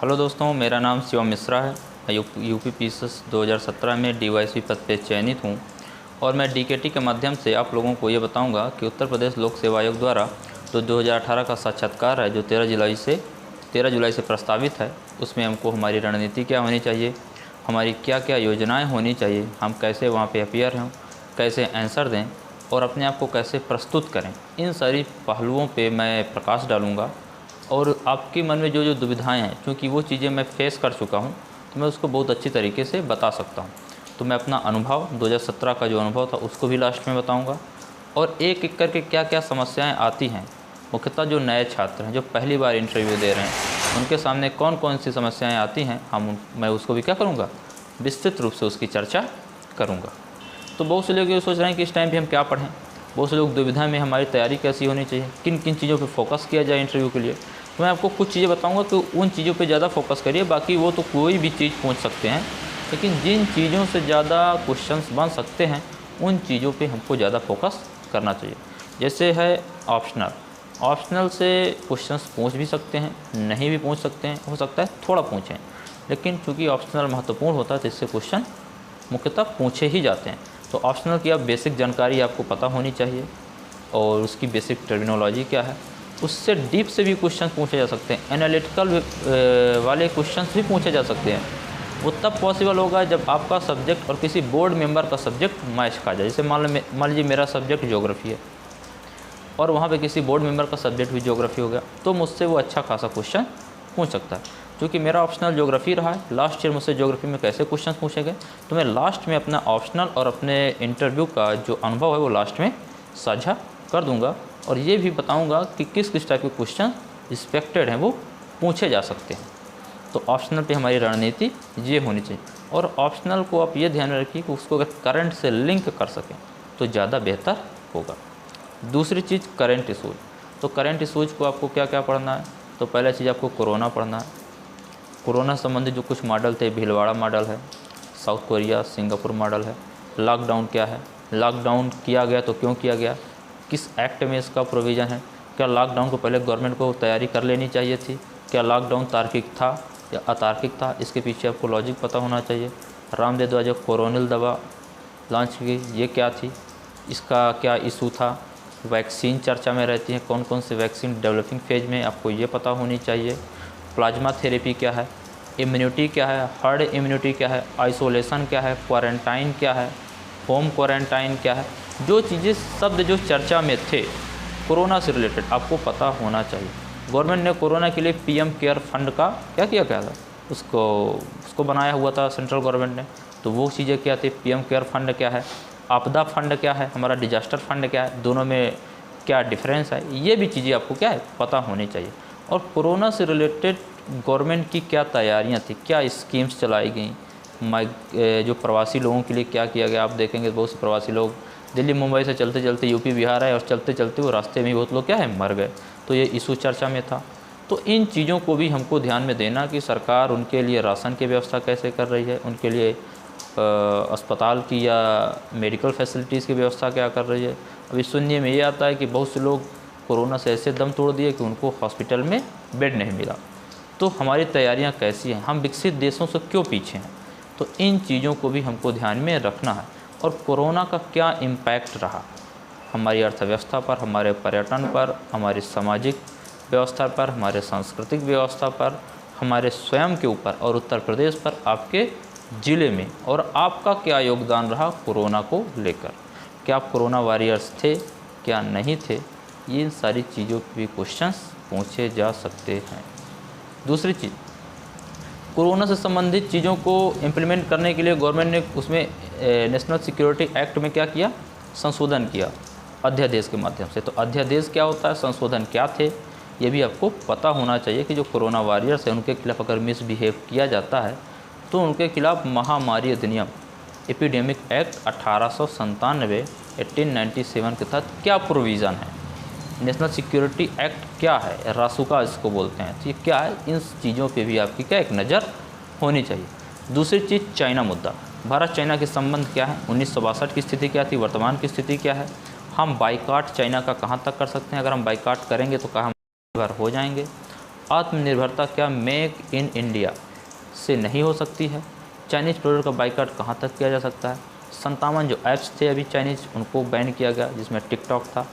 Hello दोस्तों, मेरा नाम शिवम मिश्रा है। मैं यूपी पीसीएस 2017 में डीवाईएसपी पद पे चयनित हूँ और मैं डीकेटी के माध्यम से आप लोगों को ये बताऊंगा कि उत्तर प्रदेश लोक सेवा आयोग द्वारा जो 2018 का साक्षात्कार है जो 13 जुलाई से प्रस्तावित है, उसमें हमको हमारी रणनीति क्या होनी चाहिए, हमारी क्या क्या योजनाएँ होनी चाहिए, हम कैसे वहाँ पर अपीयर हों, कैसे आंसर दें और अपने आप को कैसे प्रस्तुत करें, इन सारी पहलुओं पर मैं प्रकाश डालूँगा। और आपके मन में जो जो दुविधाएं हैं, क्योंकि वो चीज़ें मैं फेस कर चुका हूं, तो मैं उसको बहुत अच्छी तरीके से बता सकता हूं। तो मैं अपना अनुभव 2017 का जो अनुभव था उसको भी लास्ट में बताऊंगा और एक एक करके क्या क्या समस्याएं आती हैं, मुख्यतः जो नए छात्र हैं जो पहली बार इंटरव्यू दे रहे हैं उनके सामने कौन कौन सी समस्याएँ आती हैं, मैं उसको भी क्या करूँगा, विस्तृत रूप से उसकी चर्चा करूँगा। तो बहुत से लोग ये सोच रहे हैं कि इस टाइम पर हम क्या पढ़ें, बहुत से लोग दुविधा में हमारी तैयारी कैसी होनी चाहिए, किन किन चीज़ों पे फोकस किया जाए इंटरव्यू के लिए। तो मैं आपको कुछ चीज़ें बताऊंगा कि उन चीज़ों पे ज़्यादा फोकस करिए, बाकी वो तो कोई भी चीज़ पूछ सकते हैं, लेकिन जिन चीज़ों से ज़्यादा क्वेश्चंस बन सकते हैं उन चीज़ों पे हमको ज़्यादा फोकस करना चाहिए। जैसे है ऑप्शनल से क्वेश्चंस पूछ भी सकते हैं, नहीं भी पूछ सकते हैं, हो सकता है थोड़ा पूछें, लेकिन चूँकि ऑप्शनल महत्वपूर्ण होता है तो इससे क्वेश्चन मुख्यतः पूछे ही जाते हैं। तो ऑप्शनल की आप बेसिक जानकारी आपको पता होनी चाहिए और उसकी बेसिक टर्मिनोलॉजी क्या है, उससे डीप से भी क्वेश्चन पूछे जा सकते हैं, एनालिटिकल वाले क्वेश्चंस भी पूछे जा सकते हैं। वो तब पॉसिबल होगा जब आपका सब्जेक्ट और किसी बोर्ड मेंबर का सब्जेक्ट मैच खा जाए। जैसे मान लीजिए मेरा सब्जेक्ट ज्योग्राफी है और वहाँ पे किसी बोर्ड मेंबर का सब्जेक्ट भी ज्योग्राफी हो गया, तो मुझसे वो अच्छा खासा क्वेश्चन पूछ सकता है। क्योंकि मेरा ऑप्शनल ज्योग्राफी रहा है, लास्ट ईयर मुझसे ज्योग्राफी में कैसे क्वेश्चन पूछे गए, तो मैं लास्ट में अपना ऑप्शनल और अपने इंटरव्यू का जो अनुभव है वो लास्ट में साझा कर दूंगा और ये भी बताऊंगा कि किस किस टाइप के क्वेश्चन एक्सपेक्टेड हैं वो पूछे जा सकते हैं। तो ऑप्शनल पे हमारी रणनीति ये होनी चाहिए और ऑप्शनल को आप ये ध्यान में रखिए कि उसको अगर करंट से लिंक कर सकें तो ज़्यादा बेहतर होगा। दूसरी चीज़ करंट इशूज़। तो करंट इशूज़ को आपको क्या क्या पढ़ना है, तो पहला चीज़ आपको कोरोना पढ़ना है। कोरोना संबंधित जो कुछ मॉडल थे, भीलवाड़ा मॉडल है, साउथ कोरिया, सिंगापुर मॉडल है, लॉकडाउन क्या है, लॉकडाउन किया गया तो क्यों किया गया, किस एक्ट में इसका प्रोविज़न है, क्या लॉकडाउन को पहले गवर्नमेंट को तैयारी कर लेनी चाहिए थी, क्या लॉकडाउन तार्किक था या अतार्किक था, इसके पीछे आपको लॉजिक पता होना चाहिए। रामदेव द्वारा जो कोरोनिल दवा लॉन्च की ये क्या थी, इसका क्या इशू था, वैक्सीन चर्चा में रहती है, कौन कौन से वैक्सीन डेवलपिंग फेज में, आपको ये पता होनी चाहिए। प्लाज्मा थेरेपी क्या है, इम्यूनिटी क्या है, हर्ड इम्यूनिटी क्या है, आइसोलेशन क्या है, क्वारंटाइन क्या है, होम क्वारंटाइन क्या है, जो चीज़ें शब्द जो चर्चा में थे कोरोना से रिलेटेड आपको पता होना चाहिए। गवर्नमेंट ने कोरोना के लिए पीएम केयर फंड का क्या किया गया था, उसको बनाया हुआ था सेंट्रल गवर्नमेंट ने। तो वो चीज़ें क्या थी, पीएम केयर फंड क्या है, आपदा फंड क्या है, हमारा डिजास्टर फंड क्या है, दोनों में क्या डिफरेंस है, ये भी चीज़ें आपको क्या है पता होनी चाहिए। और कोरोना से रिलेटेड गवर्नमेंट की क्या तैयारियां थी, क्या स्कीम्स चलाई गई, जो प्रवासी लोगों के लिए क्या किया गया। आप देखेंगे बहुत से प्रवासी लोग दिल्ली मुंबई से चलते चलते यूपी बिहार आए और चलते चलते वो रास्ते में ही बहुत लोग क्या है मर गए, तो ये इशू चर्चा में था। तो इन चीज़ों को भी हमको ध्यान में देना कि सरकार उनके लिए राशन की व्यवस्था कैसे कर रही है, उनके लिए अस्पताल की या मेडिकल फैसिलिटीज़ की व्यवस्था क्या कर रही है। अभी सुनने में ये आता है कि बहुत से लोग कोरोना से ऐसे दम तोड़ दिए कि उनको हॉस्पिटल में बेड नहीं मिला। तो हमारी तैयारियां कैसी हैं, हम विकसित देशों से क्यों पीछे हैं, तो इन चीज़ों को भी हमको ध्यान में रखना है। और कोरोना का क्या इम्पैक्ट रहा हमारी अर्थव्यवस्था पर, हमारे पर्यटन पर, हमारी सामाजिक व्यवस्था पर, हमारे सांस्कृतिक व्यवस्था पर, हमारे स्वयं के ऊपर और उत्तर प्रदेश पर, आपके ज़िले में, और आपका क्या योगदान रहा कोरोना को लेकर, क्या आप कोरोना वॉरियर्स थे क्या नहीं थे, ये सारी चीज़ों के भी क्वेश्चंस पूछे जा सकते हैं। दूसरी चीज़, कोरोना से संबंधित चीज़ों को इम्प्लीमेंट करने के लिए गवर्नमेंट ने उसमें नेशनल सिक्योरिटी एक्ट में क्या किया, संशोधन किया अध्यादेश के माध्यम से। तो अध्यादेश क्या होता है, संशोधन क्या थे, ये भी आपको पता होना चाहिए कि जो कोरोना वॉरियर्स हैं उनके खिलाफ़ अगर मिसबिहेव किया जाता है तो उनके खिलाफ़ महामारी अधिनियम एपिडेमिक एक्ट 1897 के तहत क्या प्रोविज़न है, नेशनल सिक्योरिटी एक्ट क्या है, रासुका इसको बोलते हैं, तो ये क्या है, इन चीज़ों पे भी आपकी क्या एक नज़र होनी चाहिए। दूसरी चीज़, चाइना मुद्दा, भारत चाइना के संबंध क्या है, 1962 की स्थिति क्या थी, वर्तमान की स्थिति क्या है, हम बाइकाट चाइना का कहाँ तक कर सकते हैं, अगर हम बाइकाट करेंगे तो कहाँ घर हो जाएंगे, आत्मनिर्भरता क्या मेक इन इंडिया से नहीं हो सकती है? चाइनीज़ प्रोडक्ट का बाइकाट कहाँ तक किया जा सकता है? 57 जो ऐप्स थे अभी चाइनीज़, उनको बैन किया गया, जिसमें टिकटॉक था।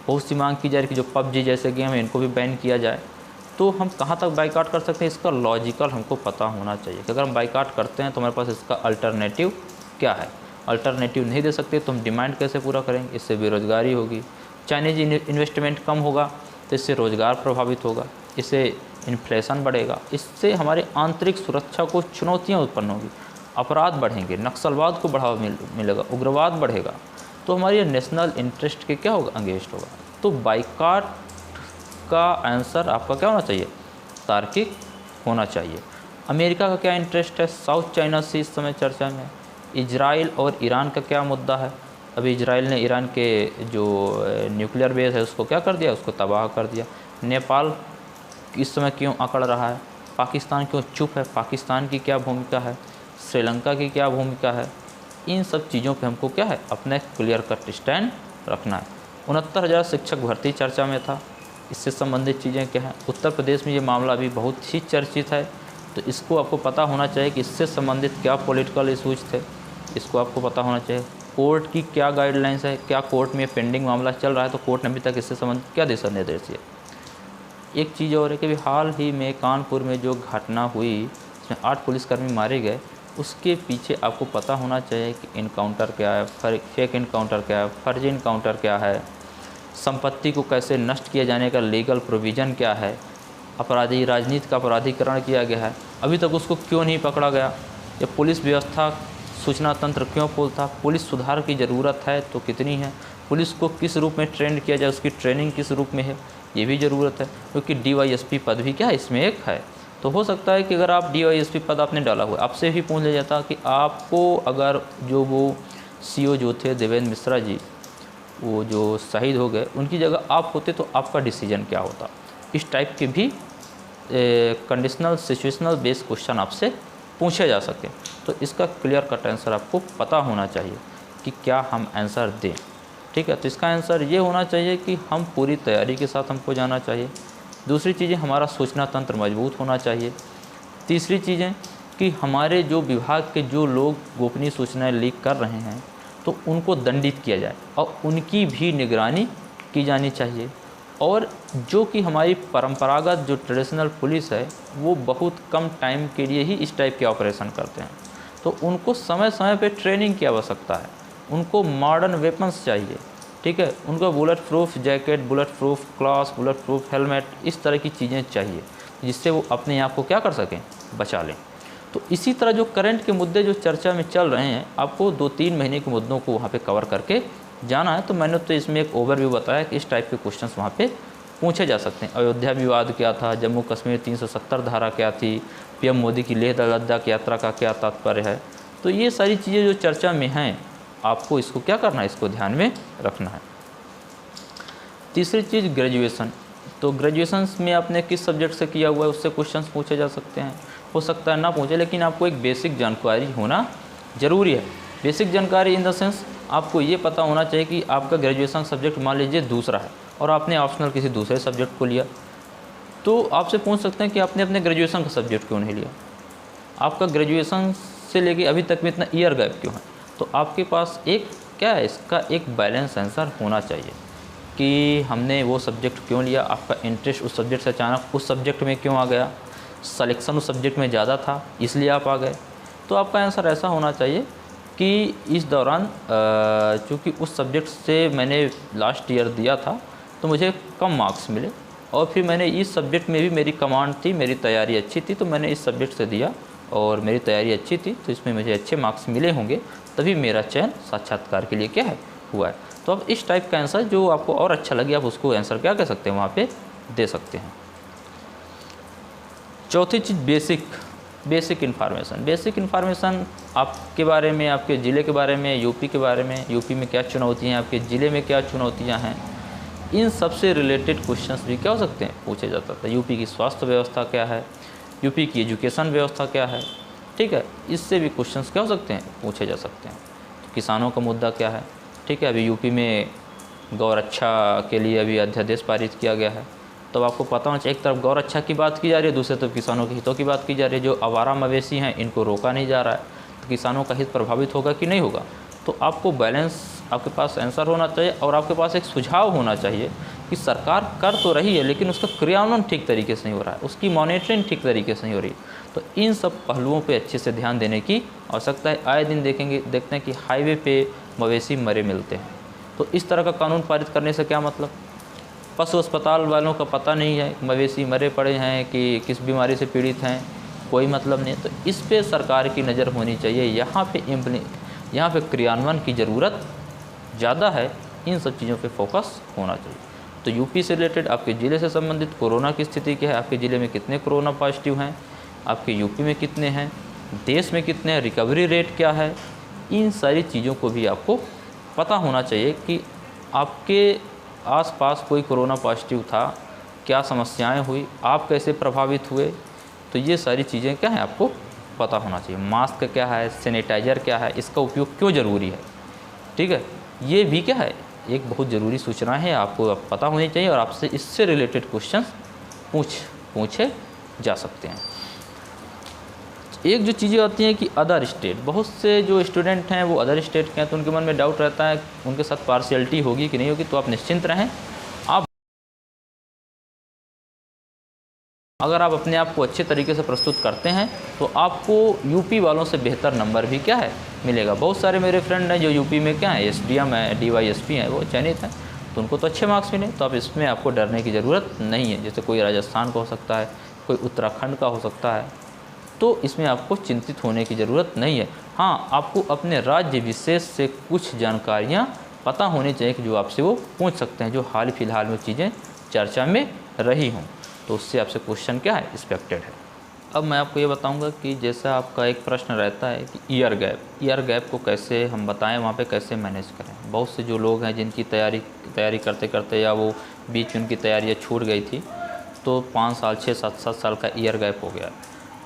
बहुत सी मांग की जा रही कि जो पबजी जैसे गेम है इनको भी बैन किया जाए। तो हम कहाँ तक बाइकाट कर सकते हैं, इसका लॉजिकल हमको पता होना चाहिए कि अगर हम बाइकाट करते हैं तो हमारे पास इसका अल्टरनेटिव क्या है। अल्टरनेटिव नहीं दे सकते तो हम डिमांड कैसे पूरा करेंगे? इससे बेरोज़गारी होगी। चाइनीज़ इन्वेस्टमेंट कम होगा तो इससे रोज़गार प्रभावित होगा, इससे इन्फ्लेशन बढ़ेगा, इससे हमारी आंतरिक सुरक्षा को चुनौतियाँ उत्पन्न होगी, अपराध बढ़ेंगे, नक्सलवाद को बढ़ावा मिलेगा, उग्रवाद बढ़ेगा। तो हमारी नेशनल इंटरेस्ट के क्या होगा? अगेंस्ट होगा। तो बाइकाट का आंसर आपका क्या होना चाहिए? तार्किक होना चाहिए। अमेरिका का क्या इंटरेस्ट है? साउथ चाइना सी इस समय चर्चा में। इजराइल और ईरान का क्या मुद्दा है? अभी इजराइल ने ईरान के जो न्यूक्लियर बेस है उसको क्या कर दिया? उसको तबाह कर दिया। नेपाल इस समय क्यों अकड़ रहा है? पाकिस्तान क्यों चुप है? पाकिस्तान की क्या भूमिका है? श्रीलंका की क्या भूमिका है? इन सब चीज़ों पे हमको क्या है? अपना क्लियर कट स्टैंड रखना है। 69,000 शिक्षक भर्ती चर्चा में था, इससे संबंधित चीज़ें क्या हैं? उत्तर प्रदेश में ये मामला अभी बहुत ही चर्चित है, तो इसको आपको पता होना चाहिए कि इससे संबंधित क्या पॉलिटिकल इशूज़ थे, इसको आपको पता होना चाहिए। कोर्ट की क्या गाइडलाइंस है, क्या कोर्ट में पेंडिंग मामला चल रहा है, तो कोर्ट ने अभी तक इससे संबंधित क्या दिशा निर्देश दिए। एक चीज़ और है कि हाल ही में कानपुर में जो घटना हुई जिसमें 8 पुलिसकर्मी मारे गए, उसके पीछे आपको पता होना चाहिए कि इनकाउंटर क्या है, फेक इनकाउंटर क्या है, फर्जी इनकाउंटर क्या है, संपत्ति को कैसे नष्ट किए जाने का लीगल प्रोविज़न क्या है, अपराधी राजनीति का अपराधीकरण किया गया है, अभी तक उसको क्यों नहीं पकड़ा गया, या पुलिस व्यवस्था सूचना तंत्र क्यों पुल था, पुलिस सुधार की ज़रूरत है तो कितनी है, पुलिस को किस रूप में ट्रेंड किया जाए, उसकी ट्रेनिंग किस रूप में है, ये भी ज़रूरत है। क्योंकि DYSP पद भी क्या है इसमें एक है। तो हो सकता है कि अगर आप DYSP पद आपने डाला हुआ, आपसे भी पूछ लिया जाता कि आपको अगर जो वो CO जो थे देवेंद्र मिश्रा जी, वो जो शहीद हो गए, उनकी जगह आप होते तो आपका डिसीजन क्या होता। इस टाइप के भी कंडीशनल सिचुएशनल बेस्ड क्वेश्चन आपसे पूछे जा सके। तो इसका क्लियर कट आंसर आपको पता होना चाहिए कि क्या हम आंसर दें। ठीक है, तो इसका आंसर ये होना चाहिए कि हम पूरी तैयारी के साथ हमको जाना चाहिए। दूसरी चीज़ें, हमारा सूचना तंत्र मजबूत होना चाहिए। तीसरी चीज़ें कि हमारे जो विभाग के जो लोग गोपनीय सूचनाएं लीक कर रहे हैं तो उनको दंडित किया जाए और उनकी भी निगरानी की जानी चाहिए। और जो कि हमारी परंपरागत जो ट्रेडिशनल पुलिस है वो बहुत कम टाइम के लिए ही इस टाइप के ऑपरेशन करते हैं, तो उनको समय समय पे ट्रेनिंग की आवश्यकता है, उनको मॉडर्न वेपन्स चाहिए। ठीक है, उनको bullet proof jacket, bullet proof class, bullet proof helmet, इस तरह की चीज़ें चाहिए जिससे वो अपने आप को क्या कर सकें, बचा लें। तो इसी तरह जो करंट के मुद्दे जो चर्चा में चल रहे हैं, आपको 2-3 महीने के मुद्दों को वहाँ पे कवर करके जाना है। तो मैंने तो इसमें एक ओवरव्यू बताया कि इस टाइप के क्वेश्चंस वहाँ पे पूछे जा सकते हैं। अयोध्या विवाद क्या था, जम्मू कश्मीर 370 धारा क्या थी, PM मोदी की लेह लद्दाख यात्रा का क्या तात्पर्य है। तो ये सारी चीज़ें जो चर्चा में हैं, आपको इसको क्या करना है, इसको ध्यान में रखना है। तीसरी चीज़ ग्रेजुएशन। तो ग्रेजुएशन में आपने किस सब्जेक्ट से किया हुआ है उससे क्वेश्चंस पूछे जा सकते हैं। हो सकता है ना पूछे, लेकिन आपको एक बेसिक जानकारी होना ज़रूरी है। बेसिक जानकारी इन द सेंस आपको ये पता होना चाहिए कि आपका ग्रेजुएशन सब्जेक्ट मान लीजिए दूसरा है और आपने ऑप्शनल किसी दूसरे सब्जेक्ट को लिया, तो आपसे पूछ सकते हैं कि आपने अपने ग्रेजुएशन का सब्जेक्ट क्यों नहीं लिया, आपका ग्रेजुएशन से लेके अभी तक में इतना ईयर गैप क्यों है। तो आपके पास एक क्या है, इसका एक बैलेंस आंसर होना चाहिए कि हमने वो सब्जेक्ट क्यों लिया, आपका इंटरेस्ट उस सब्जेक्ट से अचानक उस सब्जेक्ट में क्यों आ गया, सिलेक्शन उस सब्जेक्ट में ज़्यादा था इसलिए आप आ गए। तो आपका आंसर ऐसा होना चाहिए कि इस दौरान चूँकि उस सब्जेक्ट से मैंने लास्ट ईयर दिया था तो मुझे कम मार्क्स मिले, और फिर मैंने इस सब्जेक्ट में भी मेरी कमांड थी, मेरी तैयारी अच्छी थी, तो मैंने इस सब्जेक्ट से दिया और मेरी तैयारी अच्छी थी, तो इसमें मुझे अच्छे मार्क्स मिले होंगे, तभी मेरा चयन साक्षात्कार के लिए क्या है, हुआ है। तो अब इस टाइप का आंसर जो आपको और अच्छा लगे आप उसको आंसर क्या कह सकते हैं, वहाँ पे दे सकते हैं। चौथी चीज़ बेसिक इन्फॉर्मेशन। बेसिक इन्फॉर्मेशन आपके बारे में, आपके ज़िले के बारे में, यूपी के बारे में, यूपी में क्या चुनौतियाँ हैं, आपके ज़िले में क्या चुनौतियाँ हैं, इन सब से रिलेटेड क्वेश्चंस भी क्या हो सकते हैं, पूछे जाता था। यूपी की स्वास्थ्य व्यवस्था क्या है, यूपी की एजुकेशन व्यवस्था क्या है, ठीक है, इससे भी क्वेश्चंस क्या हो सकते हैं, पूछे जा सकते हैं। तो किसानों का मुद्दा क्या है, ठीक है, अभी यूपी में गौ रक्षा के लिए अभी अध्यादेश पारित किया गया है, तो आपको पता होना चाहिए, एक तरफ गौ रक्षा की बात की जा रही है, दूसरी तरफ किसानों के हितों की बात की जा रही है। जो आवारा मवेशी हैं इनको रोका नहीं जा रहा है, तो किसानों का हित प्रभावित होगा कि नहीं होगा। तो आपको बैलेंस, आपके पास आंसर होना चाहिए और आपके पास एक सुझाव होना चाहिए कि सरकार कर तो रही है लेकिन उसका क्रियान्वयन ठीक तरीके से नहीं हो रहा है, उसकी मॉनिटरिंग ठीक तरीके से नहीं हो रही। तो इन सब पहलुओं पे अच्छे से ध्यान देने की आवश्यकता है। आए दिन देखते हैं कि हाईवे पे मवेशी मरे मिलते हैं, तो इस तरह का कानून पारित करने से क्या मतलब? पशु अस्पताल वालों का पता नहीं है मवेशी मरे पड़े हैं कि किस बीमारी से पीड़ित हैं, कोई मतलब नहीं है। तो इस पे सरकार की नज़र होनी चाहिए, यहाँ पे क्रियान्वयन की ज़रूरत ज़्यादा है, इन सब चीज़ों पे फोकस होना चाहिए। तो यूपी से रिलेटेड आपके ज़िले से संबंधित कोरोना की स्थिति क्या है, आपके ज़िले में कितने कोरोना पॉजिटिव हैं, आपके यूपी में कितने हैं, देश में कितने हैं, रिकवरी रेट क्या है, इन सारी चीज़ों को भी आपको पता होना चाहिए कि आपके आसपास कोई कोरोना पॉजिटिव था, क्या समस्याएं हुई, आप कैसे प्रभावित हुए। तो ये सारी चीज़ें क्या हैं आपको पता होना चाहिए। मास्क क्या है, सैनिटाइज़र क्या है, इसका उपयोग क्यों ज़रूरी है, ठीक है, ये भी क्या है एक बहुत ज़रूरी सूचना है, आपको पता होनी चाहिए और आपसे इससे रिलेटेड क्वेश्चंस पूछे जा सकते हैं। एक जो चीज़ें आती हैं कि अदर स्टेट, बहुत से जो स्टूडेंट हैं वो अदर स्टेट के हैं, तो उनके मन में डाउट रहता है उनके साथ पार्शियलिटी होगी कि नहीं होगी। तो आप निश्चिंत रहें, आप अगर आप अपने आप को अच्छे तरीके से प्रस्तुत करते हैं तो आपको यूपी वालों से बेहतर नंबर भी क्या है मिलेगा। बहुत सारे मेरे फ्रेंड हैं जो यूपी में क्या है SDM है, DYSP हैं, वो चयनित हैं, तो उनको तो अच्छे मार्क्स मिले। तो आप इसमें आपको डरने की ज़रूरत नहीं है। जैसे कोई राजस्थान का हो सकता है, कोई उत्तराखंड का हो सकता है, तो इसमें आपको चिंतित होने की ज़रूरत नहीं है। हाँ, आपको अपने राज्य विशेष से कुछ जानकारियाँ पता होनी चाहिए कि जो आपसे वो पूछ सकते हैं, जो हाल फिलहाल में चीज़ें चर्चा में रही हों, तो उससे आपसे क्वेश्चन क्या है एक्सपेक्टेड है। अब मैं आपको ये बताऊंगा कि जैसा आपका एक प्रश्न रहता है कि ईयर गैप को कैसे हम बताएं, वहाँ पे कैसे मैनेज करें। बहुत से जो लोग हैं जिनकी तैयारी करते करते या वो बीच में उनकी तैयारियाँ छूट गई थी, तो 5 साल 6-7 साल का ईयर गैप हो गया।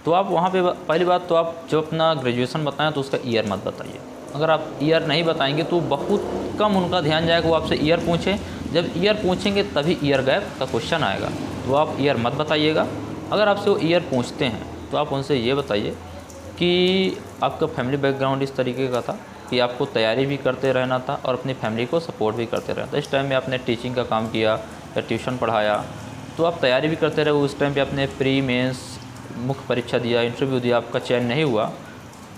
तो आप वहाँ पे पहली बात तो आप जब अपना ग्रेजुएशन बताएं तो उसका ईयर मत बताइए। अगर आप ईयर नहीं बताएंगे तो बहुत कम उनका ध्यान जाएगा, वो आपसे ईयर पूछें। जब ईयर पूछेंगे तभी ईयर गैप का क्वेश्चन आएगा, तो आप ईयर मत बताइएगा। अगर आपसे वो ईयर पूछते हैं तो आप उनसे ये बताइए कि आपका फैमिली बैकग्राउंड इस तरीके का था कि आपको तैयारी भी करते रहना था और अपनी फैमिली को सपोर्ट भी करते रहना था। इस टाइम में आपने टीचिंग का काम किया या ट्यूशन पढ़ाया, तो आप तैयारी भी करते रहे। उस टाइम पे आपने प्री मेंस मुख्य परीक्षा दिया, इंटरव्यू दिया, आपका चयन नहीं हुआ,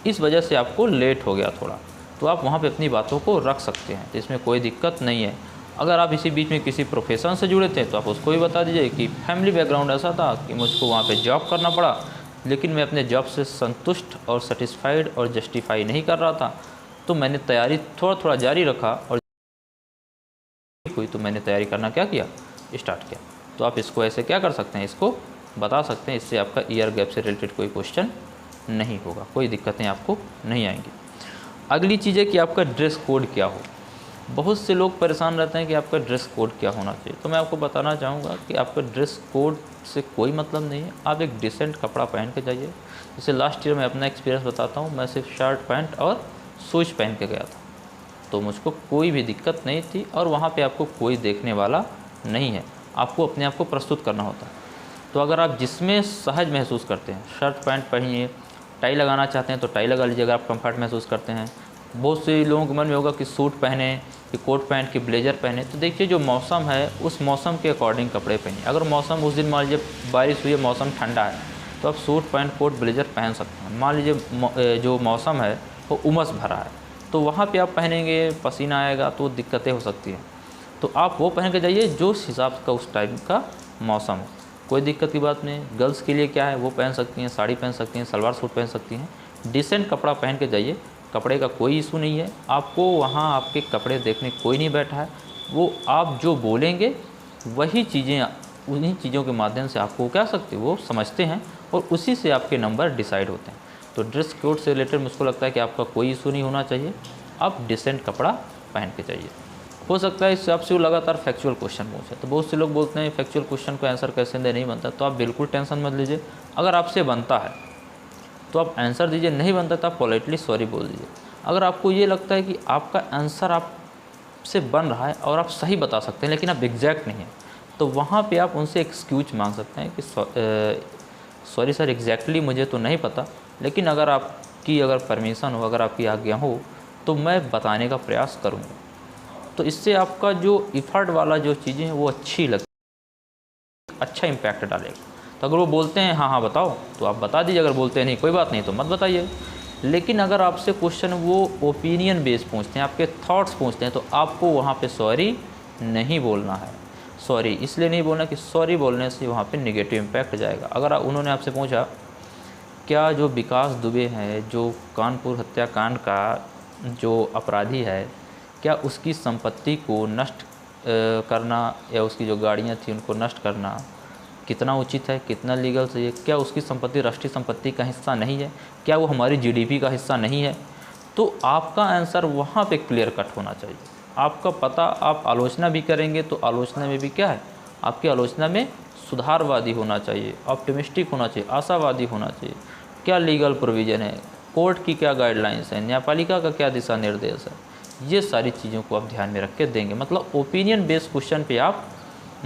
इस वजह से आपको लेट हो गया थोड़ा, तो आप वहाँ पे अपनी बातों को रख सकते हैं, तो इसमें कोई दिक्कत नहीं है। अगर आप इसी बीच में किसी प्रोफेशन से जुड़े थे तो आप उसको भी बता दीजिए कि फैमिली बैकग्राउंड ऐसा था कि मुझको वहाँ पे जॉब करना पड़ा, लेकिन मैं अपने जॉब से संतुष्ट और सेटिस्फाइड और जस्टिफाई नहीं कर रहा था, तो मैंने तैयारी थोड़ा जारी रखा और हुई तो मैंने तैयारी करना क्या किया, स्टार्ट किया। तो आप इसको ऐसे क्या कर सकते हैं, इसको बता सकते हैं। इससे आपका ईयर गैप से रिलेटेड कोई क्वेश्चन नहीं होगा, कोई दिक्कतें आपको नहीं आएंगी। अगली चीज़ है कि आपका ड्रेस कोड क्या हो। बहुत से लोग परेशान रहते हैं कि आपका ड्रेस कोड क्या होना चाहिए, तो मैं आपको बताना चाहूँगा कि आपका ड्रेस कोड से कोई मतलब नहीं है। आप एक डिसेंट कपड़ा पहन के जाइए। जैसे लास्ट ईयर मैं अपना एक्सपीरियंस बताता हूँ, मैं सिर्फ शर्ट पैंट और शूज पहन के गया था, तो मुझको कोई भी दिक्कत नहीं थी और वहाँ पे आपको कोई देखने वाला नहीं है। आपको अपने आप को प्रस्तुत करना होता है। तो अगर आप जिसमें सहज महसूस करते हैं, शर्ट पैंट पहनिए, टाई लगाना चाहते हैं तो टाई लगा लीजिए अगर आप कंफर्ट महसूस करते हैं। बहुत से लोगों के मन में होगा कि सूट पहने, कि कोट पैंट की ब्लेजर पहने, तो देखिए जो मौसम है उस मौसम के अकॉर्डिंग कपड़े पहनिए। अगर मौसम उस दिन मान लीजिए बारिश हुई है, मौसम ठंडा है, तो आप सूट पैंट कोट ब्लेजर पहन सकते हैं। मान लीजिए जो मौसम है वो उमस भरा है, तो वहाँ पे आप पहनेंगे, पसीना आएगा तो दिक्कतें हो सकती हैं। तो आप वो पहन के जाइए जो उस हिसाब का उस टाइम का मौसम है, कोई दिक्कत की बात नहीं। गर्ल्स के लिए क्या है, वो पहन सकती हैं, साड़ी पहन सकती हैं, सलवार सूट पहन सकती हैं। डिसेंट कपड़ा पहन के जाइए, कपड़े का कोई इशू नहीं है। आपको वहाँ आपके कपड़े देखने कोई नहीं बैठा है, वो आप जो बोलेंगे वही चीज़ें, उन्हीं चीज़ों के माध्यम से आपको क्या सकते वो समझते हैं और उसी से आपके नंबर डिसाइड होते हैं। तो ड्रेस कोड से रिलेटेड मुझको लगता है कि आपका कोई इशू नहीं होना चाहिए। आप डिसेंट कपड़ा पहन के जाइए। हो सकता है इससे आपसे वो लगातार फैक्चुअल क्वेश्चन पूछे, तो बहुत से लोग बोलते हैं फैक्चुअल क्वेश्चन को आंसर कैसे दे, नहीं बनता। तो आप बिल्कुल टेंशन मत लीजिए। अगर आपसे बनता है तो आप आंसर दीजिए, नहीं बनता तो आप पोलाइटली सॉरी बोल दीजिए। अगर आपको ये लगता है कि आपका आंसर आपसे बन रहा है और आप सही बता सकते हैं लेकिन आप एग्जैक्ट नहीं हैं, तो वहाँ पे आप उनसे एक्सक्यूज मांग सकते हैं कि सॉरी सर, एग्जैक्टली मुझे तो नहीं पता, लेकिन अगर परमिशन हो, अगर आपकी आज्ञा हो तो मैं बताने का प्रयास करूँगा। तो इससे आपका जो इफ़र्ट वाला जो चीज़ें हैं वो अच्छी लगती, अच्छा इम्पैक्ट डालेगा। तो अगर वो बोलते हैं हाँ हाँ बताओ, तो आप बता दीजिए, अगर बोलते हैं नहीं कोई बात नहीं तो मत बताइए। लेकिन अगर आपसे क्वेश्चन वो ओपिनियन बेस पूछते हैं, आपके थॉट्स पूछते हैं, तो आपको वहाँ पे सॉरी नहीं बोलना है। सॉरी इसलिए नहीं बोलना कि सॉरी बोलने से वहाँ पे नेगेटिव इम्पैक्ट जाएगा। अगर उन्होंने आपसे पूछा क्या जो विकास दुबे हैं, जो कानपुर हत्याकांड का जो अपराधी है, क्या उसकी संपत्ति को नष्ट करना या उसकी जो गाड़ियाँ थी उनको नष्ट करना कितना उचित है, कितना लीगल सही है? क्या उसकी संपत्ति राष्ट्रीय संपत्ति का हिस्सा नहीं है? क्या वो हमारी जीडीपी का हिस्सा नहीं है? तो आपका आंसर वहाँ पे क्लियर कट होना चाहिए। आपका पता, आप आलोचना भी करेंगे तो आलोचना में भी क्या है, आपकी आलोचना में सुधारवादी होना चाहिए, ऑप्टिमिस्टिक होना चाहिए, आशावादी होना चाहिए। क्या लीगल प्रोविज़न है, कोर्ट की क्या गाइडलाइंस है, न्यायपालिका का क्या दिशा निर्देश है, ये सारी चीज़ों को आप ध्यान में रख के देंगे। मतलब ओपिनियन बेस्ड क्वेश्चन पे आप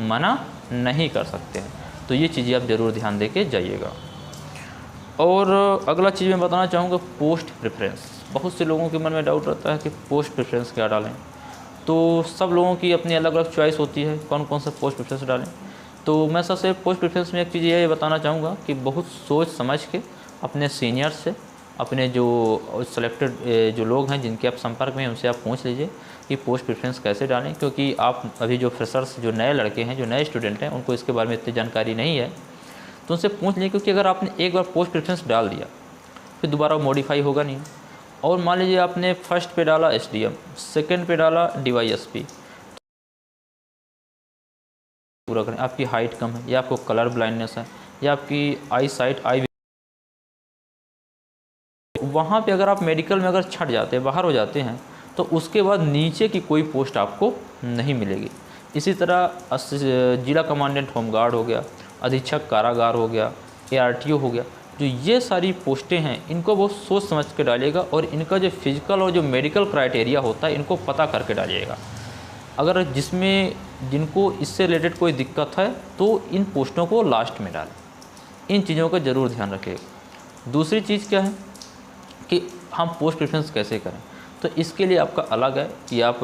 मना नहीं कर सकते हैं। तो ये चीज़ें आप ज़रूर ध्यान दे के जाइएगा। और अगला चीज़ मैं बताना चाहूँगा, पोस्ट प्रेफरेंस। बहुत से लोगों के मन में डाउट रहता है कि पोस्ट प्रेफरेंस क्या डालें। तो सब लोगों की अपनी अलग अलग चॉइस होती है कौन कौन सा पोस्ट प्रेफरेंस डालें। तो मैं सबसे पोस्ट प्रेफरेंस में एक चीज़ ये बताना चाहूँगा कि बहुत सोच समझ के अपने सीनियर से, अपने जो सेलेक्टेड जो लोग हैं जिनके आप संपर्क में हैं, उनसे आप पूछ लीजिए कि पोस्ट प्रेफरेंस कैसे डालें। क्योंकि आप अभी जो फ्रेशर्स, जो नए लड़के हैं, जो नए स्टूडेंट हैं, उनको इसके बारे में इतनी जानकारी नहीं है, तो उनसे पूछ लीजिए। क्योंकि अगर आपने एक बार पोस्ट प्रेफरेंस डाल दिया फिर दोबारा मॉडिफाई होगा नहीं। और मान लीजिए आपने फर्स्ट पे डाला एसडीएम, सेकंड पे डाला डीवाईएसपी, पूरा करें। आपकी हाइट कम है, या आपको कलर ब्लाइंडनेस है, या आपकी आई साइट, वहाँ पे अगर आप मेडिकल में अगर छट जाते हैं, बाहर हो जाते हैं, तो उसके बाद नीचे की कोई पोस्ट आपको नहीं मिलेगी। इसी तरह जिला कमांडेंट होमगार्ड हो गया, अधीक्षक कारागार हो गया, एआरटीओ हो गया, जो ये सारी पोस्टें हैं, इनको बहुत सोच समझ के डालिएगा। और इनका जो फिजिकल और जो मेडिकल क्राइटेरिया होता है, इनको पता करके डालिएगा। अगर जिनको इससे रिलेटेड कोई दिक्कत है तो इन पोस्टों को लास्ट में डालें। इन चीज़ों का ज़रूर ध्यान रखिएगा। दूसरी चीज़ क्या है कि हम पोस्ट प्रेफरेंस कैसे करें, तो इसके लिए आपका अलग है कि आप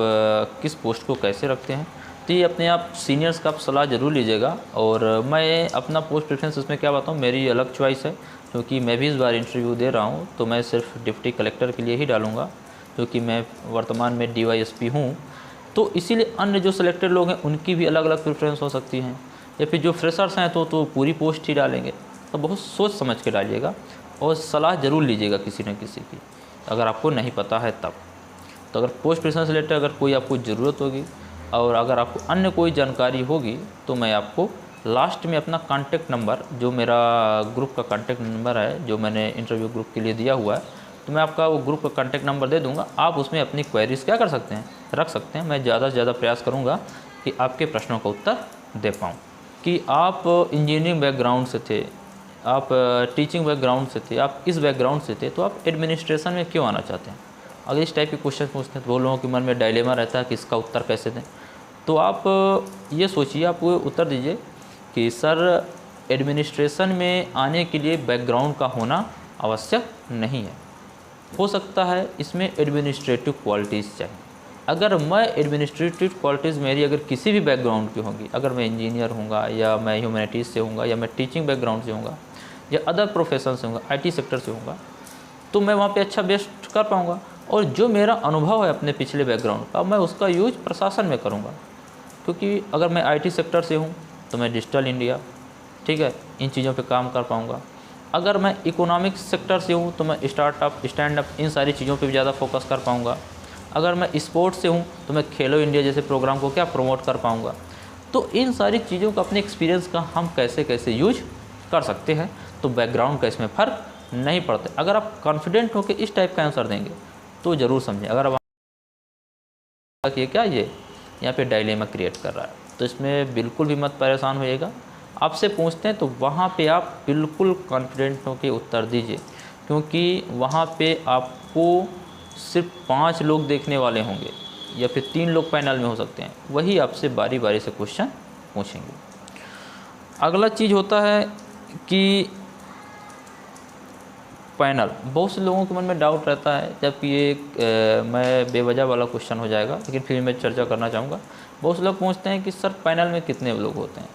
किस पोस्ट को कैसे रखते हैं। तो ये अपने आप सीनियर्स का आप सलाह ज़रूर लीजिएगा। और मैं अपना पोस्ट प्रेफरेंस इसमें क्या बताऊँ, मेरी अलग चॉइस है, क्योंकि मैं भी इस बार इंटरव्यू दे रहा हूँ, तो मैं सिर्फ डिप्टी कलेक्टर के लिए ही डालूँगा, क्योंकि मैं वर्तमान में डीवाईएसपी हूँ। तो इसीलिए अन्य जो सिलेक्टेड लोग हैं उनकी भी अलग अलग प्रेफरेंस हो सकती हैं, या फिर जो फ्रेशर्स हैं तो पूरी पोस्ट ही डालेंगे। तो बहुत सोच समझ के डालिएगा और सलाह ज़रूर लीजिएगा किसी न किसी की, अगर आपको नहीं पता है तब। तो अगर पोस्ट प्रेफरेंस रिलेटेड अगर कोई आपको ज़रूरत होगी और अगर आपको अन्य कोई जानकारी होगी, तो मैं आपको लास्ट में अपना कॉन्टैक्ट नंबर, जो मेरा ग्रुप का कॉन्टैक्ट नंबर है, जो मैंने इंटरव्यू ग्रुप के लिए दिया हुआ है, तो मैं आपका वो ग्रुप का कॉन्टैक्ट नंबर दे दूंगा। आप उसमें अपनी क्वेरीज क्या कर सकते हैं, रख सकते हैं। मैं ज़्यादा से ज़्यादा प्रयास करूँगा कि आपके प्रश्नों का उत्तर दे पाऊँ। कि आप इंजीनियरिंग बैकग्राउंड से थे, आप टीचिंग बैकग्राउंड से थे, आप इस बैकग्राउंड से थे, तो आप एडमिनिस्ट्रेशन में क्यों आना चाहते हैं? अगर इस टाइप के क्वेश्चन पूछते हैं तो वो लोगों के मन में डायलेमा रहता है कि इसका उत्तर कैसे दें। तो आप ये सोचिए, आप वो उत्तर दीजिए कि सर एडमिनिस्ट्रेशन में आने के लिए बैकग्राउंड का होना आवश्यक नहीं है, हो सकता है इसमें एडमिनिस्ट्रेटिव क्वालिटीज़ चाहिए। अगर मैं एडमिनिस्ट्रेटिव क्वालिटीज़ मेरी अगर किसी भी बैकग्राउंड की होंगी, अगर मैं इंजीनियर हूँगा, या मैं ह्यूमैनिटीज़ से हूँगा, या मैं टीचिंग बैकग्राउंड से हूँगा, या अदर प्रोफेशन से हूँगा, आईटी सेक्टर से हूँगा, तो मैं वहाँ पे अच्छा बेस्ट कर पाऊँगा। और जो मेरा अनुभव है अपने पिछले बैकग्राउंड का, मैं उसका यूज प्रशासन में करूँगा। क्योंकि अगर मैं आईटी सेक्टर से हूँ तो मैं डिजिटल इंडिया, ठीक है, इन चीज़ों पे काम कर पाऊँगा। अगर मैं इकोनॉमिक सेक्टर से हूँ तो मैं स्टार्टअप, स्टैंड अप, इन सारी चीज़ों पे भी ज़्यादा फोकस कर पाऊँगा। अगर मैं स्पोर्ट्स से हूँ तो मैं खेलो इंडिया जैसे प्रोग्राम को क्या प्रमोट कर पाऊँगा। तो इन सारी चीज़ों का अपने एक्सपीरियंस का हम कैसे कैसे यूज कर सकते हैं, तो बैकग्राउंड का इसमें फ़र्क नहीं पड़ता। अगर आप कॉन्फिडेंट हो कि इस टाइप का आंसर देंगे तो ज़रूर समझें। अगर आप ये क्या, ये यहाँ पे डायलेमा क्रिएट कर रहा है, तो इसमें बिल्कुल भी मत परेशान होइएगा। आपसे पूछते हैं तो वहाँ पे आप बिल्कुल कॉन्फिडेंट होकर उत्तर दीजिए, क्योंकि वहाँ पे आपको सिर्फ 5 लोग देखने वाले होंगे, या फिर 3 लोग पैनल में हो सकते हैं, वही आपसे बारी बारी से क्वेश्चन पूछेंगे। अगला चीज़ होता है कि पैनल। बहुत से लोगों के मन में डाउट रहता है, जबकि ये मैं बेवजह वाला क्वेश्चन हो जाएगा, लेकिन फिर मैं चर्चा करना चाहूँगा। बहुत से लोग पूछते हैं कि सर पैनल में कितने लोग होते हैं।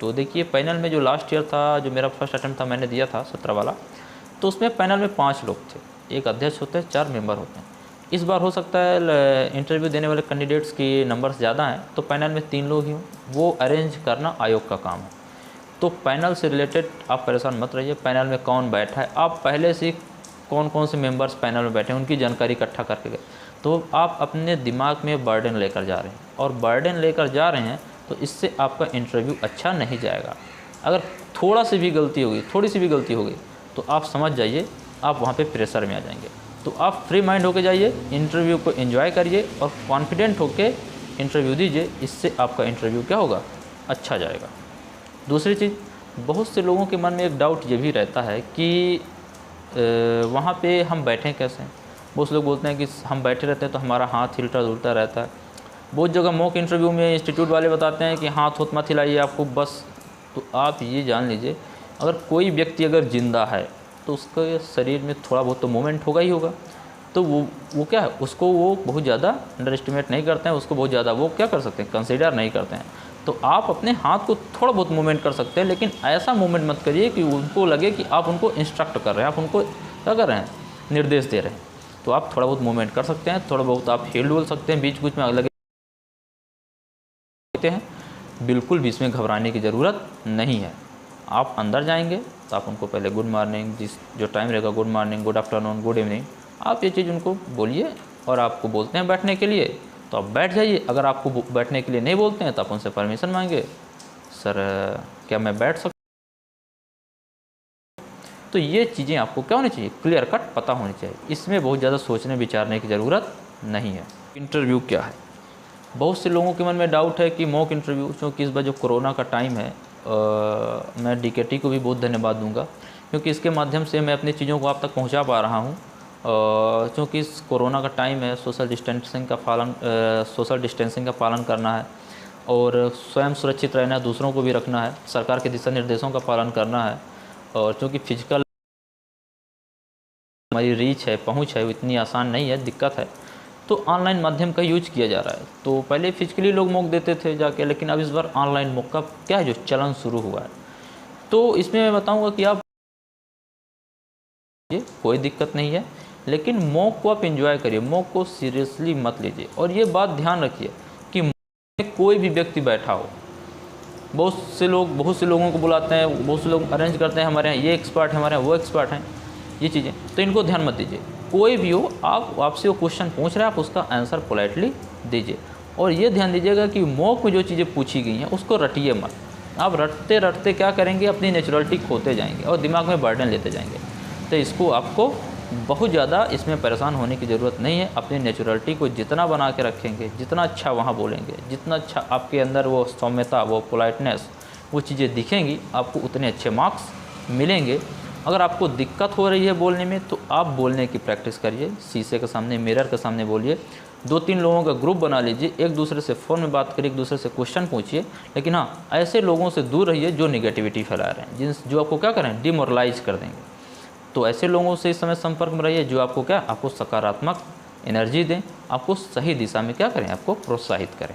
तो देखिए, पैनल में जो लास्ट ईयर था, जो मेरा फर्स्ट अटैम्प्ट था, मैंने दिया था 17 वाला, तो उसमें पैनल में 5 लोग थे। एक अध्यक्ष होते हैं, 4 मेंबर होते हैं। इस बार हो सकता है इंटरव्यू देने वाले कैंडिडेट्स की नंबर्स ज़्यादा हैं, तो पैनल में 3 लोग ही हों। वो अरेंज करना आयोग का काम है। तो पैनल से रिलेटेड आप परेशान मत रहिए। पैनल में कौन बैठा है, आप पहले से कौन कौन से मेंबर्स पैनल में बैठे हैं उनकी जानकारी इकट्ठा करके गए, तो आप अपने दिमाग में बर्डन लेकर जा रहे हैं, और बर्डन लेकर जा रहे हैं तो इससे आपका इंटरव्यू अच्छा नहीं जाएगा। अगर थोड़ा सी भी गलती होगी, थोड़ी सी भी गलती हो गई, तो आप समझ जाइए आप वहाँ पे प्रेशर में आ जाएंगे। तो आप फ्री माइंड होके जाइए, इंटरव्यू को एंजॉय करिए और कॉन्फिडेंट होके इंटरव्यू दीजिए। इससे आपका इंटरव्यू क्या होगा, अच्छा जाएगा। दूसरी चीज़, बहुत से लोगों के मन में एक डाउट ये भी रहता है कि वहाँ पे हम बैठें कैसे। बहुत से लोग बोलते हैं कि हम बैठे रहते हैं तो हमारा हाथ हिलता जुलता रहता है। बहुत जगह मॉक इंटरव्यू में इंस्टीट्यूट वाले बताते हैं कि हाथ होत मत हिलाइए आपको बस। तो आप ये जान लीजिए, अगर कोई व्यक्ति अगर ज़िंदा है तो उसके शरीर में थोड़ा बहुत तो मूवमेंट होगा ही होगा। तो वो क्या है, उसको वो बहुत ज़्यादा अंडर एस्टिमेट नहीं करते हैं, उसको बहुत ज़्यादा वो क्या कर सकते हैं, कंसिडर नहीं करते हैं। तो आप अपने हाथ को थोड़ा बहुत मूवमेंट कर सकते हैं, लेकिन ऐसा मूवमेंट मत करिए कि उनको लगे कि आप उनको इंस्ट्रक्ट कर रहे हैं, आप उनको क्या कर रहे हैं, निर्देश दे रहे हैं। तो आप थोड़ा बहुत मूवमेंट कर सकते हैं, थोड़ा बहुत आप हिल डुल सकते हैं, बीच बीच में लगे हैं। बिल्कुल भी इसमें घबराने की ज़रूरत नहीं है। आप अंदर जाएंगे तो आप उनको पहले गुड मॉर्निंग, जो टाइम रहेगा, good morning, good afternoon, good evening, आप ये चीज़ उनको बोलिए। और आपको बोलते हैं बैठने के लिए तो आप बैठ जाइए। अगर आपको बैठने के लिए नहीं बोलते हैं तो आप उनसे परमिशन मांगे, सर क्या मैं बैठ सकता। तो ये चीज़ें आपको क्या होनी चाहिए, क्लियर कट पता होनी चाहिए। इसमें बहुत ज़्यादा सोचने विचारने की ज़रूरत नहीं है। इंटरव्यू क्या है, बहुत से लोगों के मन में डाउट है कि मॉक इंटरव्यू, क्योंकि इस बार जो कोरोना का टाइम है, मैं डीकेटी को भी बहुत धन्यवाद दूंगा, क्योंकि इसके माध्यम से मैं अपनी चीज़ों को आप तक पहुंचा पा रहा हूं। क्योंकि इस कोरोना का टाइम है, सोशल डिस्टेंसिंग का पालन करना है, और स्वयं सुरक्षित रहना है, दूसरों को भी रखना है, सरकार के दिशा निर्देशों का पालन करना है। और क्योंकि फिजिकल हमारी रीच है, पहुँच है, वो इतनी आसान नहीं है, दिक्कत है, तो ऑनलाइन माध्यम का यूज किया जा रहा है। तो पहले फिजिकली लोग मॉक देते थे जाके, लेकिन अब इस बार ऑनलाइन मॉक का क्या है, जो चलन शुरू हुआ है। तो इसमें मैं बताऊंगा कि आप ये कोई दिक्कत नहीं है, लेकिन मॉक को आप एंजॉय करिए, मॉक को सीरियसली मत लीजिए। और ये बात ध्यान रखिए कि मॉक में कोई भी व्यक्ति बैठा हो, बहुत से लोगों को बुलाते हैं, बहुत से लोग अरेंज करते हैं, हमारे यहाँ ये एक्सपर्ट है, हमारे यहाँ वो एक्सपर्ट हैं, ये चीज़ें, तो इनको ध्यान मत दीजिए। कोई भी हो, आपसे वो क्वेश्चन पूछ रहे हैं, आप उसका आंसर पोलाइटली दीजिए। और ये ध्यान दीजिएगा कि मॉक में जो चीज़ें पूछी गई हैं उसको रटिए मत। आप रटते रटते क्या करेंगे, अपनी नेचुरलिटी खोते जाएंगे और दिमाग में बर्डन लेते जाएंगे। तो इसको आपको बहुत ज़्यादा इसमें परेशान होने की ज़रूरत नहीं है। अपनी नेचुरलिटी को जितना बना के रखेंगे, जितना अच्छा वहाँ बोलेंगे, जितना अच्छा आपके अंदर वो सौम्यता, वो पोलाइटनेस, वो चीज़ें दिखेंगी, आपको उतने अच्छे मार्क्स मिलेंगे। अगर आपको दिक्कत हो रही है बोलने में, तो आप बोलने की प्रैक्टिस करिए, शीशे के सामने, मिरर के सामने बोलिए। 2-3 लोगों का ग्रुप बना लीजिए, एक दूसरे से फ़ोन में बात करिए, एक दूसरे से क्वेश्चन पूछिए। लेकिन हाँ, ऐसे लोगों से दूर रहिए जो निगेटिविटी फैला रहे हैं, जो आपको क्या करें, डिमोरलाइज कर देंगे। तो ऐसे लोगों से इस समय संपर्क में रहिए जो आपको सकारात्मक एनर्जी दें, आपको सही दिशा में क्या करें, आपको प्रोत्साहित करें।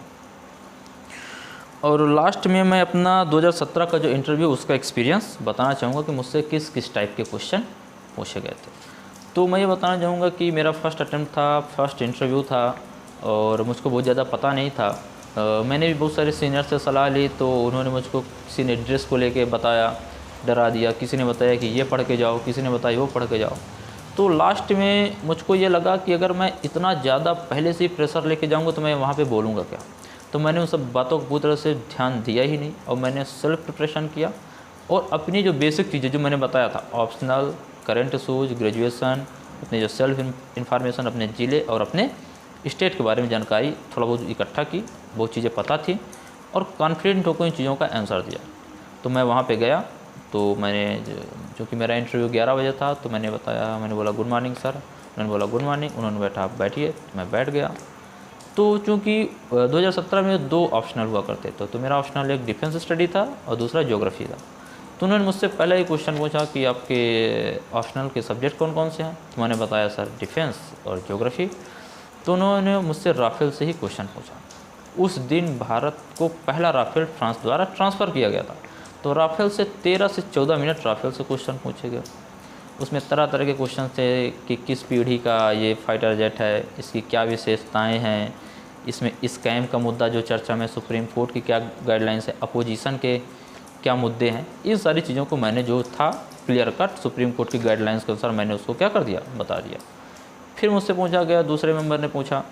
और लास्ट में मैं अपना 2017 का जो इंटरव्यू, उसका एक्सपीरियंस बताना चाहूँगा कि मुझसे किस किस टाइप के क्वेश्चन पूछे गए थे। तो मैं ये बताना चाहूँगा कि मेरा फर्स्ट अटेम्प्ट था, फर्स्ट इंटरव्यू था, और मुझको बहुत ज़्यादा पता नहीं था। मैंने भी बहुत सारे सीनियर से सलाह ली, तो उन्होंने मुझको किसी ने ड्रेस को लेके बताया, डरा दिया, किसी ने बताया कि ये पढ़ के जाओ, किसी ने बताया वो पढ़ के जाओ। तो लास्ट में मुझको ये लगा कि अगर मैं इतना ज़्यादा पहले से ही प्रेशर लेके जाऊँगा तो मैं वहाँ पे बोलूँगा क्या। तो मैंने उन सब बातों को पूरी तरह से ध्यान दिया ही नहीं, और मैंने सेल्फ प्रिपरेशन किया। और अपनी जो बेसिक चीज़ें जो मैंने बताया था, ऑप्शनल, करंट इशूज़, ग्रेजुएशन, अपने जो सेल्फ इन्फॉर्मेशन, अपने ज़िले और अपने स्टेट के बारे में जानकारी थोड़ा बहुत इकट्ठा की, बहुत चीज़ें पता थी, और कॉन्फिडेंट होकर इन चीज़ों का आंसर दिया। तो मैं वहाँ पे गया, तो मैंने, चूँकि मेरा इंटरव्यू 11 बजे था, तो मैंने बोला गुड मॉर्निंग सर। उन्होंने बोला गुड मॉर्निंग, उन्होंने बैठा, आप बैठिए। मैं बैठ गया, तो चूँकि 2017 में 2 ऑप्शनल हुआ करते थे, तो मेरा ऑप्शनल एक डिफेंस स्टडी था और दूसरा ज्योग्राफी था। तो उन्होंने मुझसे पहले ही क्वेश्चन पूछा कि आपके ऑप्शनल के सब्जेक्ट कौन कौन से हैं, तो मैंने बताया सर डिफेंस और ज्योग्राफी। तो उन्होंने मुझसे राफेल से ही क्वेश्चन पूछा। उस दिन भारत को पहला राफेल फ्रांस द्वारा ट्रांसफ़र किया गया था, तो राफेल से 13 से 14 मिनट राफेल से क्वेश्चन पूछे गए। उसमें तरह तरह के क्वेश्चन थे कि किस पीढ़ी का ये फाइटर जेट है, इसकी क्या विशेषताएं हैं, इसमें स्कैम का मुद्दा जो चर्चा में, सुप्रीम कोर्ट की क्या गाइडलाइंस है, अपोजिशन के क्या मुद्दे हैं, इन सारी चीज़ों को मैंने जो था क्लियर कट सुप्रीम कोर्ट की गाइडलाइंस के अनुसार मैंने उसको क्या कर दिया, बता दिया। फिर मुझसे पूछा गया, दूसरे मेंबर ने पूछा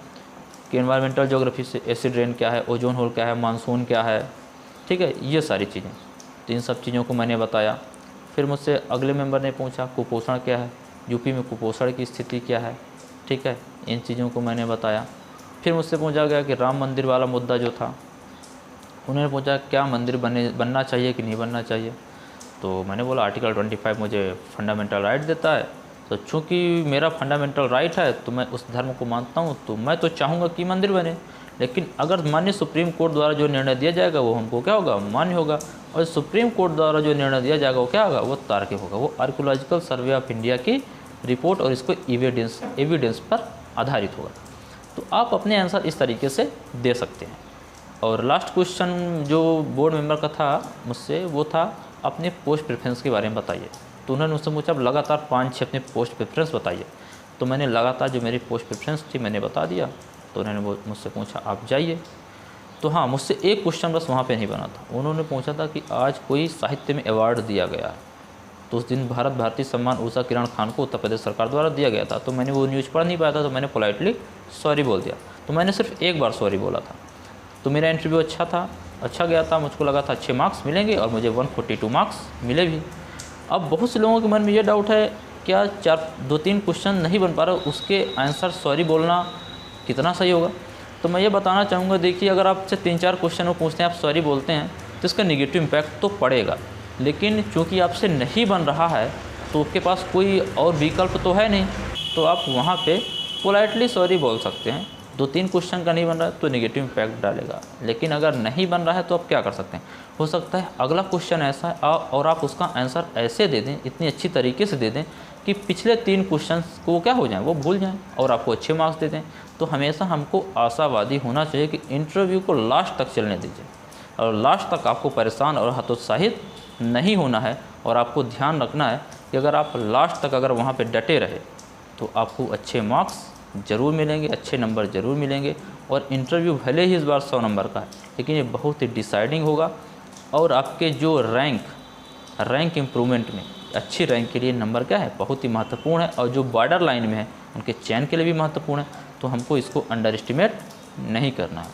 कि एनवायरमेंटल ज्योग्राफी से एसिड रेन क्या है, ओजोन होल क्या है, मानसून क्या है, ठीक है, ये सारी चीज़ें। तो इन सब चीज़ों को मैंने बताया। फिर मुझसे अगले मेंबर ने पूछा कुपोषण क्या है, यूपी में कुपोषण की स्थिति क्या है, ठीक है, इन चीज़ों को मैंने बताया। फिर मुझसे पूछा गया कि राम मंदिर वाला मुद्दा जो था, उन्होंने पूछा क्या मंदिर बनना चाहिए कि नहीं बनना चाहिए। तो मैंने बोला आर्टिकल 25 मुझे फंडामेंटल राइट देता है, तो चूँकि मेरा फंडामेंटल राइट है तो मैं उस धर्म को मानता हूँ, तो मैं तो चाहूँगा कि मंदिर बने, लेकिन अगर माननीय सुप्रीम कोर्ट द्वारा जो निर्णय दिया जाएगा वो हमको क्या होगा, मान्य होगा। और सुप्रीम कोर्ट द्वारा जो निर्णय दिया जाएगा वो क्या होगा, वो तार्किक होगा, वो आर्कियोलॉजिकल सर्वे ऑफ इंडिया की रिपोर्ट और इसको एविडेंस पर आधारित होगा। तो आप अपने आंसर इस तरीके से दे सकते हैं। और लास्ट क्वेश्चन जो बोर्ड मेंबर का था मुझसे, वो था अपने पोस्ट प्रेफरेंस के बारे में बताइए। तो उन्होंने मुझसे पूछा अब लगातार 5-6 अपने पोस्ट प्रेफरेंस बताइए। तो मैंने लगातार जो मेरी पोस्ट प्रेफरेंस थी मैंने बता दिया। तो उन्होंने मुझसे पूछा आप जाइए। तो हाँ, मुझसे एक क्वेश्चन बस वहाँ पे नहीं बना था। उन्होंने पूछा था कि आज कोई साहित्य में अवार्ड दिया गया है, तो उस दिन भारत भारती सम्मान उषा किरण खान को उत्तर प्रदेश सरकार द्वारा दिया गया था। तो मैंने वो न्यूज़ पढ़ नहीं पाया था, तो मैंने पोलाइटली सॉरी बोल दिया। तो मैंने सिर्फ एक बार सॉरी बोला था। तो मेरा इंटरव्यू अच्छा गया था, मुझको लगा था अच्छे मार्क्स मिलेंगे और मुझे 142 मार्क्स मिले भी। अब बहुत से लोगों के मन में ये डाउट है, क्या 2-3 क्वेश्चन नहीं बन पा रहा, उसके आंसर सॉरी बोलना कितना सही होगा। तो मैं ये बताना चाहूँगा, देखिए अगर आपसे 3-4 क्वेश्चन वो पूछते हैं, आप सॉरी बोलते हैं, तो इसका नेगेटिव इम्पैक्ट तो पड़ेगा, लेकिन चूँकि आपसे नहीं बन रहा है तो आपके पास कोई और विकल्प तो है नहीं, तो आप वहाँ पे पोलाइटली सॉरी बोल सकते हैं। 2-3 क्वेश्चन का नहीं बन रहा है तो नेगेटिव इम्पैक्ट डालेगा, लेकिन अगर नहीं बन रहा है तो आप क्या कर सकते हैं, हो सकता है अगला क्वेश्चन ऐसा है और आप उसका आंसर ऐसे दे दें, इतनी अच्छी तरीके से दे दें कि पिछले 3 क्वेश्चन को क्या हो जाए, वो भूल जाएं और आपको अच्छे मार्क्स दे दें। तो हमेशा हमको आशावादी होना चाहिए कि इंटरव्यू को लास्ट तक चलने दीजिए और लास्ट तक आपको परेशान और हतोत्साहित नहीं होना है। और आपको ध्यान रखना है कि अगर आप लास्ट तक अगर वहाँ पे डटे रहे तो आपको अच्छे मार्क्स ज़रूर मिलेंगे, अच्छे नंबर ज़रूर मिलेंगे। और इंटरव्यू भले ही इस बार 100 नंबर का है, लेकिन ये बहुत ही डिसाइडिंग होगा और आपके जो रैंक इम्प्रूवमेंट में, अच्छी रैंक के लिए नंबर क्या है, बहुत ही महत्वपूर्ण है। और जो बॉर्डर लाइन में है उनके चयन के लिए भी महत्वपूर्ण है, तो हमको इसको अंडर एस्टिमेट नहीं करना है।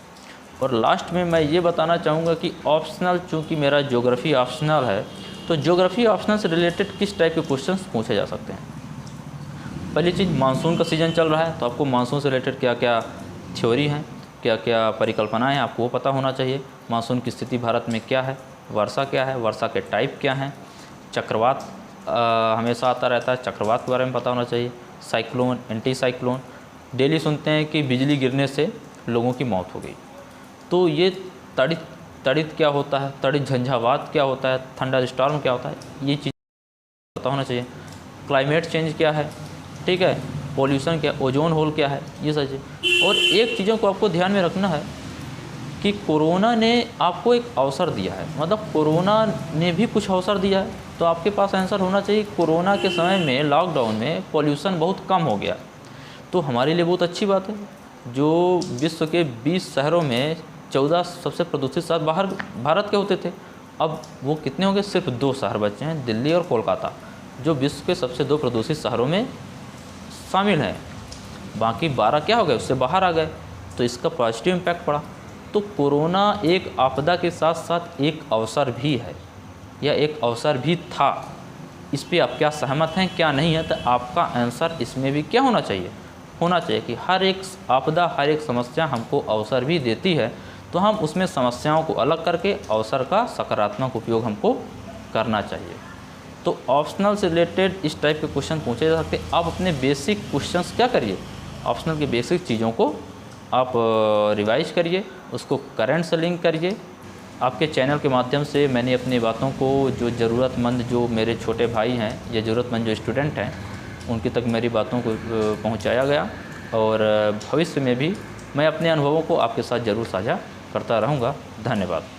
और लास्ट में मैं ये बताना चाहूँगा कि ऑप्शनल, चूँकि मेरा ज्योग्राफी ऑप्शनल है, तो ज्योग्राफी ऑप्शनल से रिलेटेड किस टाइप के क्वेश्चंस पूछे जा सकते हैं। पहली चीज़, मानसून का सीज़न चल रहा है, तो आपको मानसून से रिलेटेड क्या क्या थ्योरी हैं, क्या क्या परिकल्पनाएं हैं, आपको वो पता होना चाहिए। मानसून की स्थिति भारत में क्या है, वर्षा क्या है, वर्षा के टाइप क्या हैं, चक्रवात हमेशा आता रहता है, चक्रवात के बारे में पता होना चाहिए। साइक्लोन, एंटी साइक्लोन, डेली सुनते हैं कि बिजली गिरने से लोगों की मौत हो गई, तो ये तड़ित क्या होता है, तड़ित झंझावात क्या होता है, थंडर स्टॉर्म क्या होता है, ये चीज़ पता होना चाहिए। क्लाइमेट चेंज क्या है, ठीक है, पॉल्यूशन क्या, ओजोन होल क्या है, ये सब चीज़। और एक चीज़ों को आपको ध्यान में रखना है कि कोरोना ने आपको एक अवसर दिया है, मतलब कोरोना ने भी कुछ अवसर दिया है, तो आपके पास आंसर होना चाहिए। कोरोना के समय में, लॉकडाउन में पॉल्यूशन बहुत कम हो गया, तो हमारे लिए बहुत अच्छी बात है। जो विश्व के 20 शहरों में 14 सबसे प्रदूषित शहर बाहर भारत के होते थे, अब वो कितने हो गए, सिर्फ 2 शहर बचे हैं, दिल्ली और कोलकाता, जो विश्व के सबसे 2 प्रदूषित शहरों में शामिल हैं। बाकी 12 क्या हो गए, उससे बाहर आ गए, तो इसका पॉजिटिव इम्पैक्ट पड़ा। तो कोरोना एक आपदा के साथ साथ एक अवसर भी है, या एक अवसर भी था। इस पे आप क्या सहमत हैं, क्या नहीं है, तो आपका आंसर इसमें भी क्या होना चाहिए कि हर एक आपदा, हर एक समस्या हमको अवसर भी देती है, तो हम उसमें समस्याओं को अलग करके अवसर का सकारात्मक उपयोग हमको करना चाहिए। तो ऑप्शनल से रिलेटेड इस टाइप के क्वेश्चन पूछे जा सकते हैं। आप अपने बेसिक क्वेश्चंस क्या करिए, ऑप्शनल के बेसिक चीज़ों को आप रिवाइज करिए, उसको करंट से लिंक करिए। आपके चैनल के माध्यम से मैंने अपनी बातों को जो ज़रूरतमंद, जो मेरे छोटे भाई हैं या ज़रूरतमंद जो स्टूडेंट हैं, उनकी तक मेरी बातों को पहुंचाया गया। और भविष्य में भी मैं अपने अनुभवों को आपके साथ ज़रूर साझा करता रहूँगा। धन्यवाद।